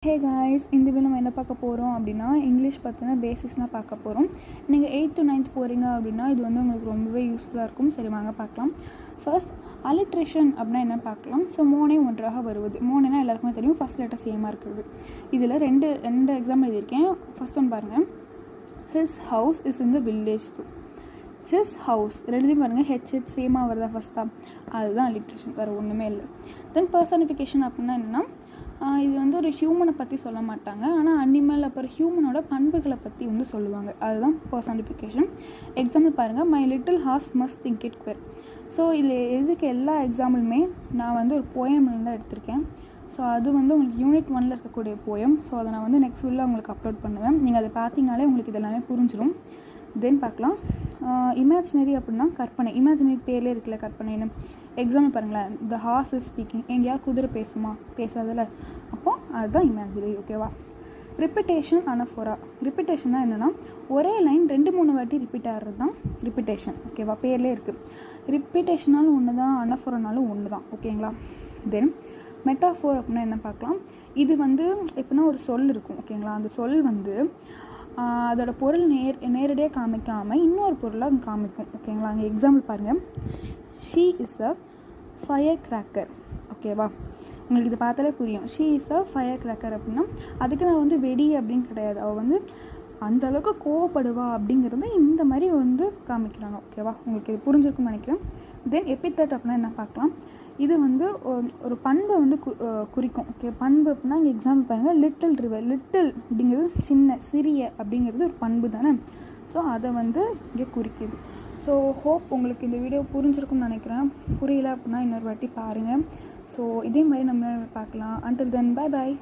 Hey guys, இந்த video நம்ம என்ன பார்க்க போகிறோம் அப்படின்னா இங்கிலீஷ் பற்றின பேசிக்ஸ்லாம் பார்க்க போகிறோம். நீங்கள் 8th to 9th போகிறீங்க அப்படின்னா இது வந்து உங்களுக்கு ரொம்பவே யூஸ்ஃபுல்லாக இருக்கும். சரி வாங்க பார்க்கலாம். ஃபர்ஸ்ட் அலிட்ரேஷன் அப்படின்னா என்ன பார்க்கலாம். ஸோ மோனே ஒன்றாக வருவது. மோனேனா எல்லாருக்குமே தெரியும், ஃபஸ்ட் லெட்டர் சேமாக இருக்குது. இதில் ரெண்டு எக்ஸாம் எழுதியிருக்கேன். ஃபர்ஸ்ட் ஒன்று பாருங்கள், his house is in the village too. His house ரெண்டுத்தையும் பாருங்கள், ஹெச் சேமாக வருதா ஃபஸ்ட்டாக, அதுதான் அலிட்ரேஷன், வேறு ஒன்றுமே இல்லை. தென் பர்சனிஃபிகேஷன் அப்படின்னா என்னென்னா இது வந்து ஒரு ஹியூமனை பற்றி சொல்ல மாட்டாங்க, ஆனால் அனிமல் அப்புறம் ஹியூமனோட பண்புகளை பற்றி வந்து சொல்லுவாங்க, அதுதான் பர்சனிஃபிகேஷன். எக்ஸாம்பிள் பாருங்கள், my little horse must think it queer. So இதில் எதுக்கு எல்லா எக்ஸாம்பிளுமே நான் வந்து ஒரு போயம்ல தான் எடுத்திருக்கேன். ஸோ அது வந்து உங்களுக்கு யூனிட் 1ல் இருக்கக்கூடிய போயம். ஸோ அதை நான் வந்து நெக்ஸ்ட் வீடியோவில் உங்களுக்கு அப்லோட் பண்ணுவேன். நீங்கள் அதை பார்த்தீங்கனாலே உங்களுக்கு இதெல்லாமே புரிஞ்சிடும். தென் பார்க்கலாம். இமேஜினரி அப்படின்னா கற்பனை. இமேஜினரி பேர்லேயே இருக்குல்ல கற்பனைன்னு. எக்ஸாம்பிள் பாருங்களேன், த ஹார்ஸ் இஸ் ஸ்பீக்கிங். எங்கேயாவது குதிரை பேசுமா? பேசாதில்ல. அப்போது அதுதான் இமேஜினரி. ஓகேவா? Repetition anaphora. ரிப்பிட்டேஷன்னா என்னென்னா ஒரே லைன் 2-3 வாட்டி ரிப்பீட் ஆகிறது தான் ரிப்பிட்டேஷன். ஓகேவா? பேர்லேயே இருக்குது. ரிப்பிட்டேஷனாலும் ஒன்று தான், அனஃபோரானாலும் ஒன்று தான். ஓகேங்களா? தென் மெட்டாஃபோர் அப்படின்னா என்ன பார்க்கலாம். இது வந்து எப்படின்னா ஒரு சொல் இருக்கும். ஓகேங்களா? அந்த சொல் வந்து அதோட பொருள் நேரடியாக காமிக்காமல் இன்னொரு பொருளாக காமிக்கும். ஓகேங்களா? அங்கே எக்ஸாம்பிள் பாருங்கள், she is a fire cracker. ஓகேவா? உங்களுக்கு இது பார்த்தாலே புரியும். She is a fire cracker அப்படின்னா அதுக்கு நான் வந்து வெடி அப்படின்னு கிடையாது, அவள் வந்து அந்தளவுக்கு கோவப்படுவா அப்படிங்கிறத இந்த மாதிரி வந்து காமிக்கிறாங்க. ஓகேவா? உங்களுக்கு இது புரிஞ்சிருக்குன்னு நினைக்கிறேன். தென் எபித்தட் அப்படின்னா என்ன பார்க்கலாம். இது வந்து ஒரு பண்பை வந்து குறிக்கும். ஓகே, பண்பு அப்படின்னா இங்கே எக்ஸாம்பிள் பாருங்கள், லிட்டில் ரிவர். லிட்டில் அப்படிங்கிறது சின்ன, சிறிய அப்படிங்கிறது ஒரு பண்பு தானே. ஸோ அதை வந்து இங்கே குறிக்குது. ஸோ ஹோப் உங்களுக்கு இந்த வீடியோ புரிஞ்சிருக்கும்னு நினைக்கிறேன். புரியல அப்படின்னா இன்னொரு வாட்டி பாருங்கள். ஸோ இதே மாதிரி நம்ம பார்க்கலாம். Until then bye bye.